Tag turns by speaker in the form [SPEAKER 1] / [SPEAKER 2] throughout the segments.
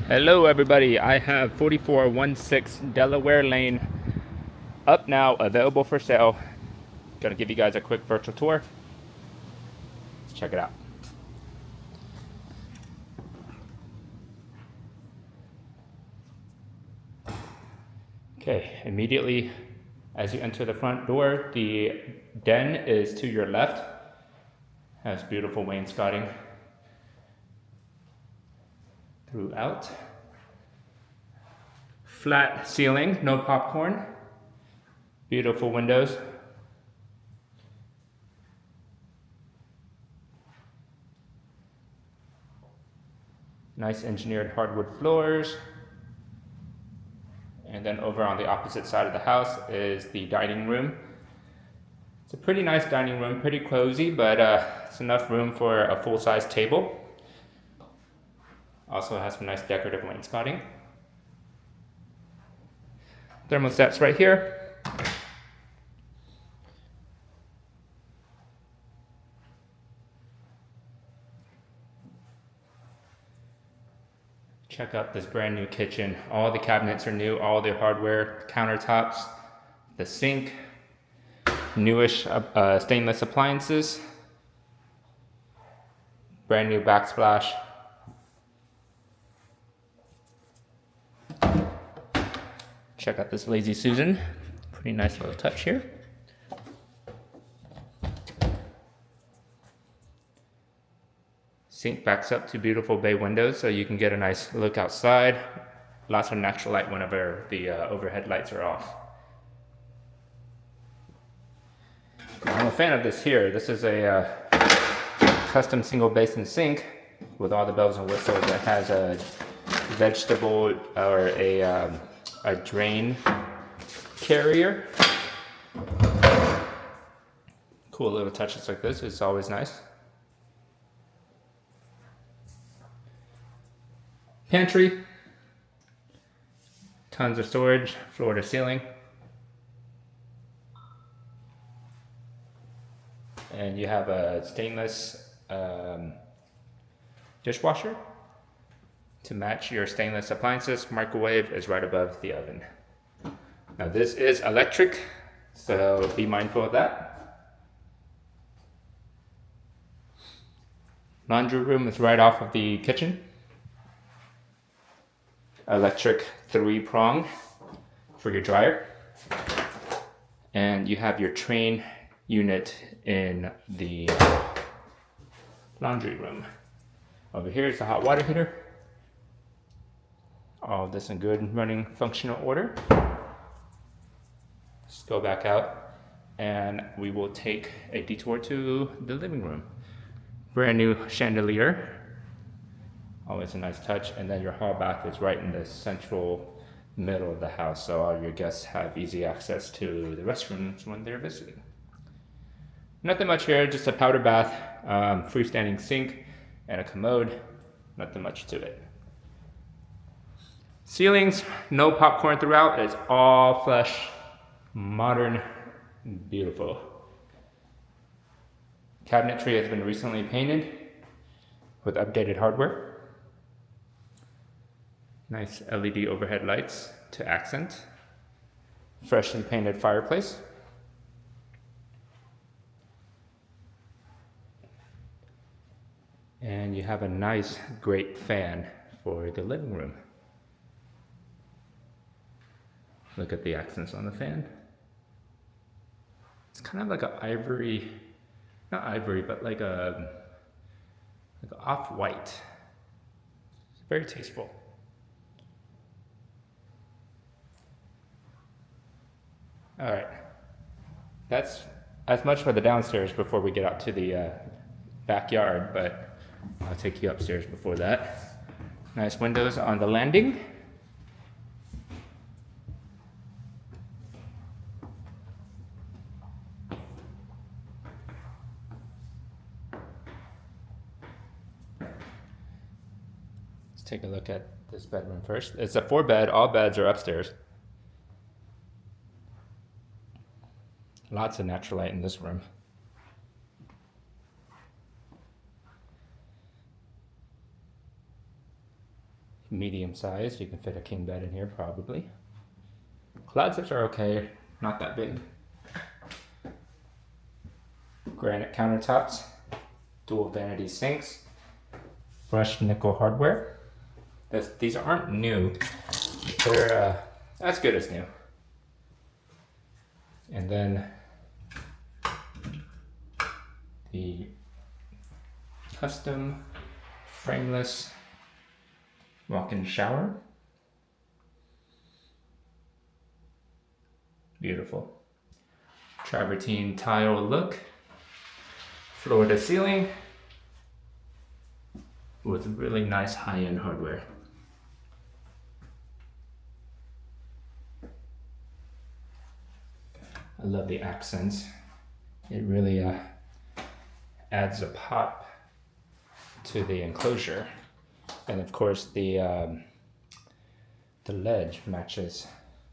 [SPEAKER 1] Hello everybody, I have 4416 Delaware Lane up now, available for sale. Gonna give you guys a quick virtual tour. Let's check it out. Okay, immediately as you enter the front door, the den is to your left. Has beautiful wainscoting throughout. Flat ceiling, no popcorn. Beautiful windows. Nice engineered hardwood floors. And then over on the opposite side of the house is the dining room. It's a pretty nice dining room, pretty cozy, but it's enough room for a full-size table. Also has some nice decorative wainscoting. Thermostats right here. Check out this brand new kitchen. All the cabinets are new, all the hardware, countertops, the sink, newish stainless appliances, brand new backsplash. Check out this Lazy Susan. Pretty nice little touch here. Sink backs up to beautiful bay windows so you can get a nice look outside. Lots of natural light whenever the overhead lights are off. I'm a fan of this here. This is a custom single basin sink with all the bells and whistles. That has a vegetable or a drain carrier. Cool little touches like this. It's always nice. Pantry, tons of storage, floor to ceiling. And you have a stainless dishwasher to match your stainless appliances. Microwave is right above the oven. Now this is electric, so be mindful of that. Laundry room is right off of the kitchen. Electric 3-prong for your dryer. And you have your train unit in the laundry room. Over here is the hot water heater. All this in good running functional order. Let's go back out and we will take a detour to the living room. Brand new chandelier. Always a nice touch. And then your hall bath is right in the central middle of the house, so all your guests have easy access to the restrooms when they're visiting. Nothing much here, just a powder bath, freestanding sink, and a commode. Nothing much to it. Ceilings, no popcorn throughout. It's all flush, modern, beautiful. Cabinetry has been recently painted with updated hardware. Nice LED overhead lights to accent. Freshly painted fireplace. And you have a nice, great fan for the living room. Look at the accents on the fan. It's kind of like an ivory, not ivory, but like an off-white. It's very tasteful. All right, that's as much for the downstairs before we get out to the backyard, but I'll take you upstairs before that. Nice windows on the landing. Let's take a look at this bedroom first. It's a 4-bed, all beds are upstairs. Lots of natural light in this room. medium sized. You can fit a king bed in here probably. Closets are okay, not that big. Granite countertops, dual vanity sinks, brushed nickel hardware. These aren't new. They're as good as new. And then the custom frameless walk-in shower. Beautiful. Travertine tile look. Floor to ceiling with really nice high-end hardware. I love the accents. It really adds a pop to the enclosure. And of course the ledge matches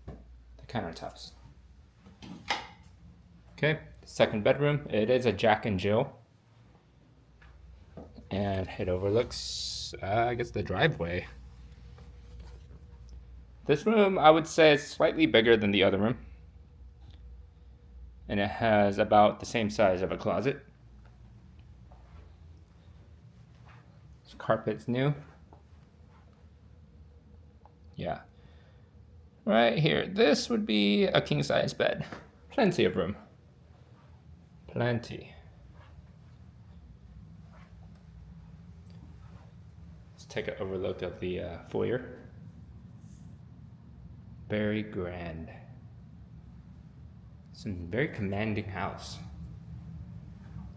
[SPEAKER 1] the countertops. Okay, second bedroom. It is a Jack and Jill. And it overlooks, I guess, the driveway. This room, I would say, is slightly bigger than the other room. And it has about the same size of a closet. This carpet's new. Yeah. Right here, this would be a king-size bed. Plenty of room. Plenty. Let's take an overlook of the foyer. Very grand. Some very commanding house.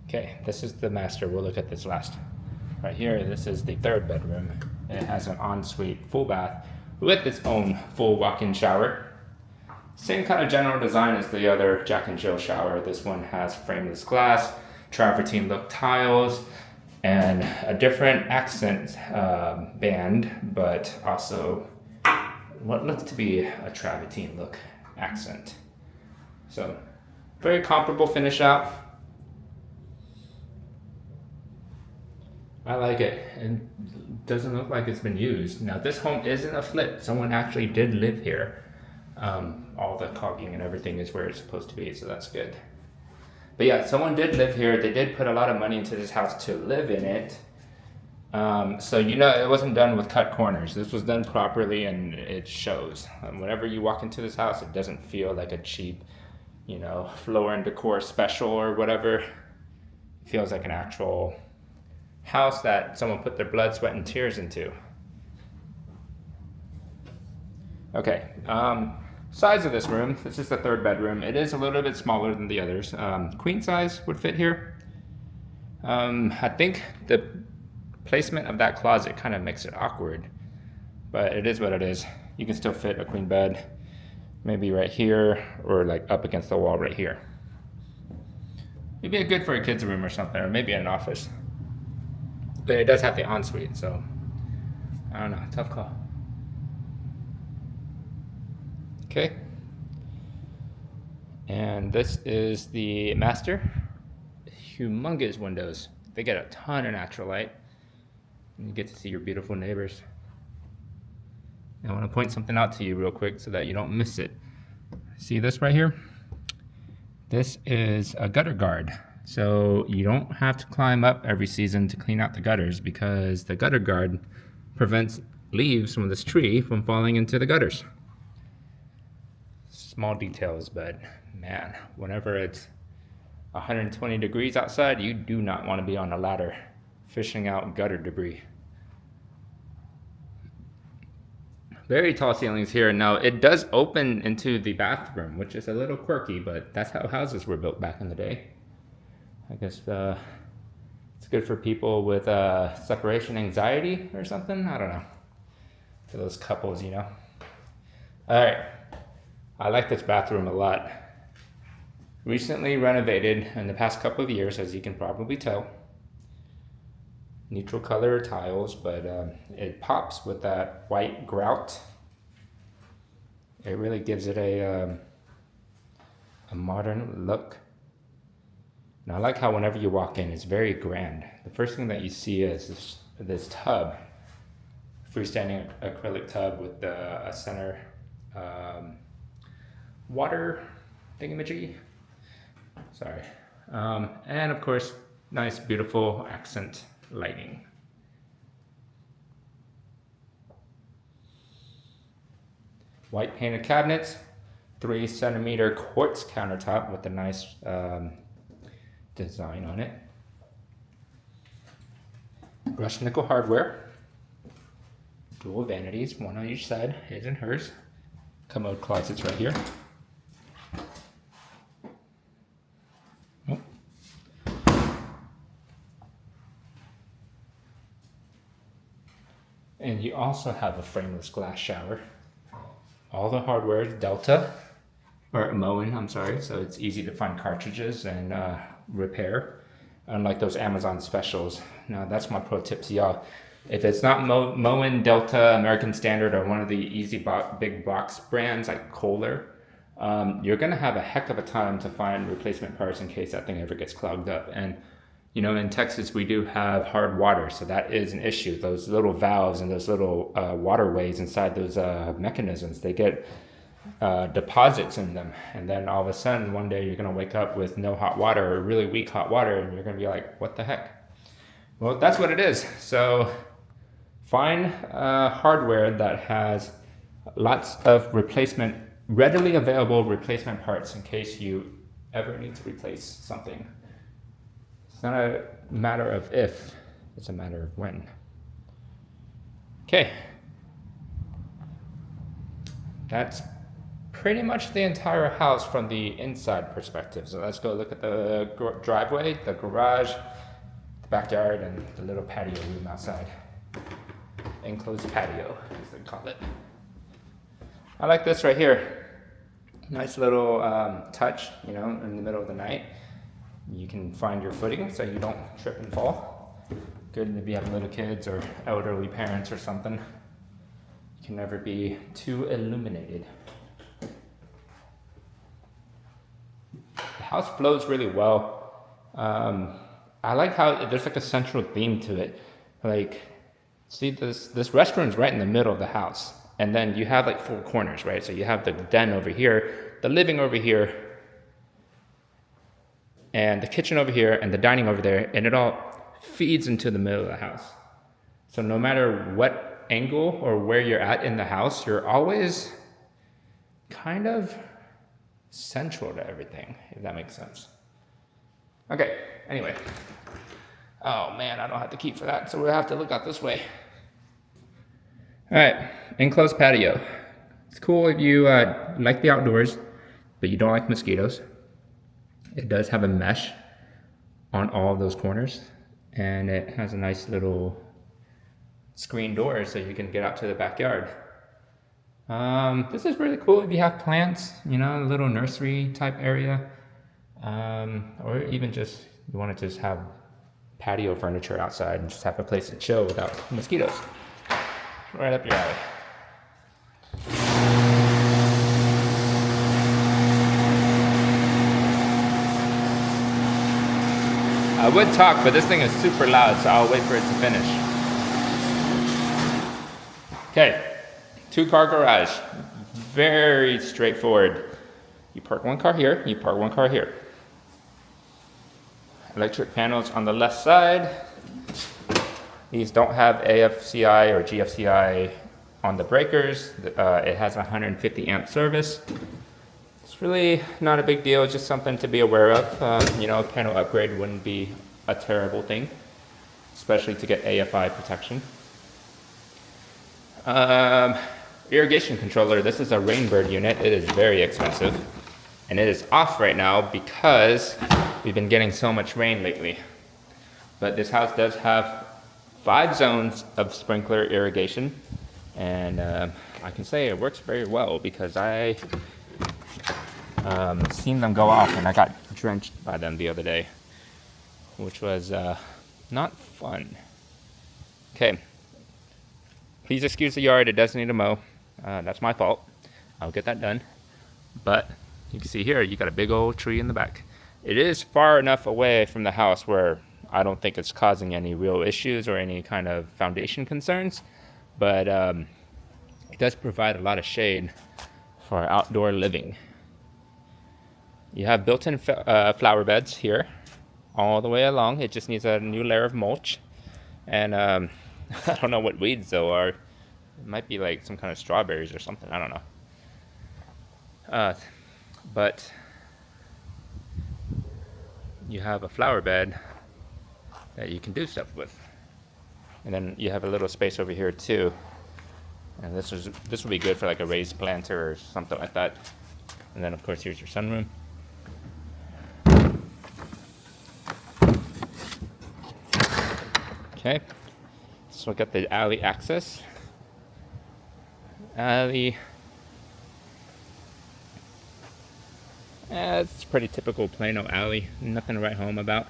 [SPEAKER 1] Okay, this is the master. We'll look at this last. Right here, this is the third bedroom. And it has an ensuite full bath with its own full walk-in shower. Same kind of general design as the other Jack and Jill shower. This one has frameless glass, travertine look tiles, and a different accent band, but also what looks to be a travertine look accent. So, very comparable finish out. I like it, and doesn't look like it's been used. Now this home isn't a flip. Someone actually did live here. All the caulking and everything is where it's supposed to be, so that's good. But yeah, someone did live here. They did put a lot of money into this house to live in it. So you know it wasn't done with cut corners. This was done properly, and it shows. Whenever you walk into this house, it doesn't feel like a cheap, you know, floor and decor special or whatever. It feels like an actual house that someone put their blood, sweat, and tears into. Okay, size of this room. This is the third bedroom. It is a little bit smaller than the others. Queen size would fit here. I think the placement of that closet kind of makes it awkward, but it is what it is. You can still fit a queen bed, maybe right here, or like up against the wall right here. Maybe a good for a kid's room or something, or maybe an office. But it does have the ensuite, so I don't know, tough call. Okay. And this is the master. Humongous windows. They get a ton of natural light. And you get to see your beautiful neighbors. I want to point something out to you real quick so that you don't miss it. See this right here? This is a gutter guard. So you don't have to climb up every season to clean out the gutters, because the gutter guard prevents leaves from this tree from falling into the gutters. Small details, but man, whenever it's 120 degrees outside, you do not want to be on a ladder fishing out gutter debris. Very tall ceilings here. Now it does open into the bathroom, which is a little quirky, but that's how houses were built back in the day. I guess it's good for people with separation anxiety or something. I don't know. For those couples, you know. All right. I like this bathroom a lot. Recently renovated in the past couple of years, as you can probably tell. Neutral color tiles, but it pops with that white grout. It really gives it a modern look. And I like how whenever you walk in, it's very grand. The first thing that you see is this tub freestanding acrylic tub with a center water thingamajiggy. Sorry. And of course, nice, beautiful accent lighting. White painted cabinets, 3 cm quartz countertop with a nice design on it. Brushed nickel hardware. Dual vanities, one on each side, his and hers. Commode closets right here. Oh. And you also have a frameless glass shower. All the hardware is Delta, or Moen, I'm sorry, so it's easy to find cartridges and repair, unlike those Amazon specials. Now that's my pro tip to y'all. If it's not Moen, Delta, American Standard, or one of the easy big box brands like Kohler, you're gonna have a heck of a time to find replacement parts in case that thing ever gets clogged up. And you know, in Texas, we do have hard water, so that is an issue. Those little valves and those little waterways inside those mechanisms, they get deposits in them. And then all of a sudden, one day you're gonna wake up with no hot water or really weak hot water, and you're gonna be like, what the heck? Well, that's what it is. So find hardware that has lots of readily available replacement parts in case you ever need to replace something. It's not a matter of if, it's a matter of when. Okay. That's pretty much the entire house from the inside perspective. So let's go look at the driveway, the garage, the backyard, and the little patio room outside. Enclosed patio, as they call it. I like this right here. Nice little touch, you know, in the middle of the night. You can find your footing so you don't trip and fall. Good if you have little kids or elderly parents or something. You can never be too illuminated. The house flows really well. I like how there's like a central theme to it. Like, see this restroom's right in the middle of the house. And then you have like 4 corners, right? So you have the den over here, the living over here, and the kitchen over here, and the dining over there, and it all feeds into the middle of the house. So no matter what angle or where you're at in the house, you're always kind of central to everything, if that makes sense. Okay, anyway. Oh man, I don't have the key for that, so we'll have to look out this way. All right, enclosed patio. It's cool if you like the outdoors, but you don't like mosquitoes. It does have a mesh on all of those corners, and it has a nice little screen door so you can get out to the backyard. This is really cool if you have plants, you know, a little nursery type area, or even just you want to just have patio furniture outside and just have a place to chill without mosquitoes. Right up your alley. I would talk, but this thing is super loud, so I'll wait for it to finish. Okay, 2-car garage. Very straightforward. You park 1 car here, you park 1 car here. Electric panels on the left side. These don't have AFCI or GFCI on the breakers. It has a 150 amp service. It's really not a big deal, just something to be aware of. You know, a panel upgrade wouldn't be a terrible thing, especially to get AFI protection. Irrigation controller, this is a Rainbird unit. It is very expensive, and it is off right now because we've been getting so much rain lately. But this house does have 5 zones of sprinkler irrigation, and I can say it works very well because I seen them go off and I got drenched by them the other day, which was not fun. Okay, please excuse the yard, it does need a mow. That's my fault. I'll get that done. But you can see here, you got a big old tree in the back. It is far enough away from the house where I don't think it's causing any real issues or any kind of foundation concerns, but it does provide a lot of shade for outdoor living. You have built-in flower beds here all the way along. It just needs a new layer of mulch. And I don't know what weeds though are. It might be like some kind of strawberries or something. I don't know. But you have a flower bed that you can do stuff with. And then you have a little space over here too. And this would be good for like a raised planter or something like that. And then of course here's your sunroom. Okay, so we got the alley access. Alley. It's pretty typical Plano alley. Nothing to write home about.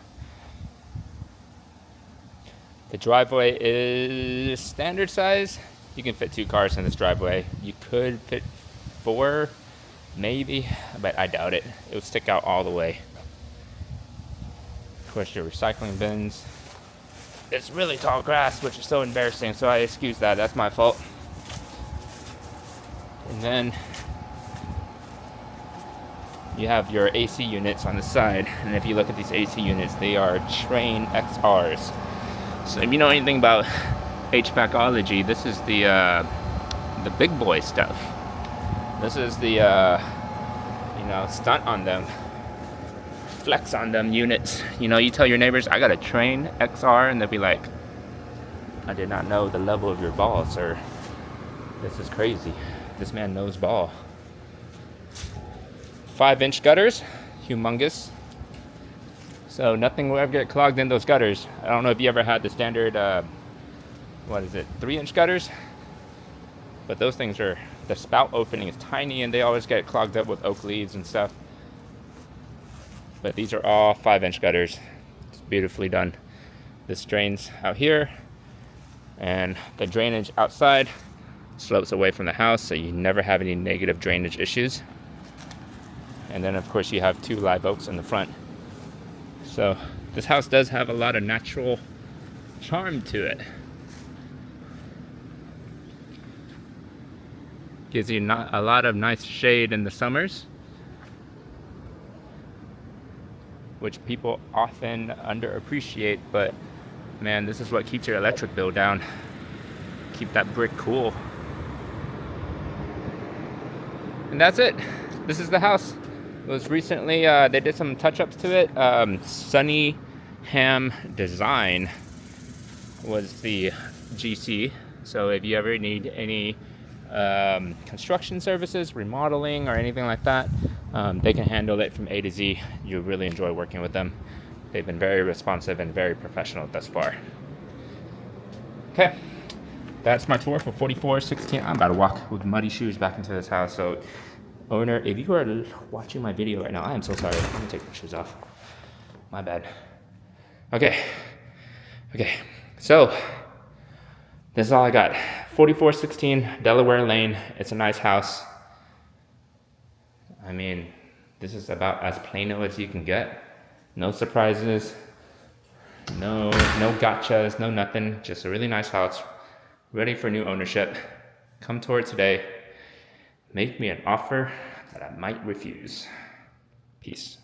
[SPEAKER 1] The driveway is standard size. You can fit 2 cars in this driveway. You could fit 4, maybe, but I doubt it. It would stick out all the way. Of course, your recycling bins. It's really tall grass, which is so embarrassing, so I excuse that. That's my fault. And then you have your AC units on the side. And if you look at these AC units, they are Train XRs. So if you know anything about HVACology, this is the big boy stuff. This is the stunt on them, flex on them units. You tell your neighbors, I got a Train XR, and they'll be like, I did not know the level of your ball, sir. This is crazy. This man knows ball. 5-inch gutters, humongous. So nothing will ever get clogged in those gutters. I don't know if you ever had the standard, 3-inch gutters? But those things the spout opening is tiny and they always get clogged up with oak leaves and stuff. But these are all 5-inch gutters. It's beautifully done. This drains out here, and the drainage outside slopes away from the house, so you never have any negative drainage issues. And then of course you have 2 live oaks in the front. So this house does have a lot of natural charm to it. Gives you a lot of nice shade in the summers, which people often underappreciate, but man, this is what keeps your electric bill down. Keep that brick cool. And that's it. This is the house. It was recently, they did some touch-ups to it. Sunny Ham Design was the GC. So if you ever need any construction services, remodeling, or anything like that, they can handle it from A to Z. You'll really enjoy working with them. They've been very responsive and very professional thus far. Okay, that's my tour for 4416. I'm about to walk with muddy shoes back into this house. So owner, if you are watching my video right now, I am so sorry. Let me take my shoes off. My bad. Okay, so this is all I got. 4416 Delaware Lane. It's a nice house. I mean, this is about as Plano as you can get. No surprises, no gotchas, no nothing. Just a really nice house, ready for new ownership. Come tour it today. Make me an offer that I might refuse. Peace.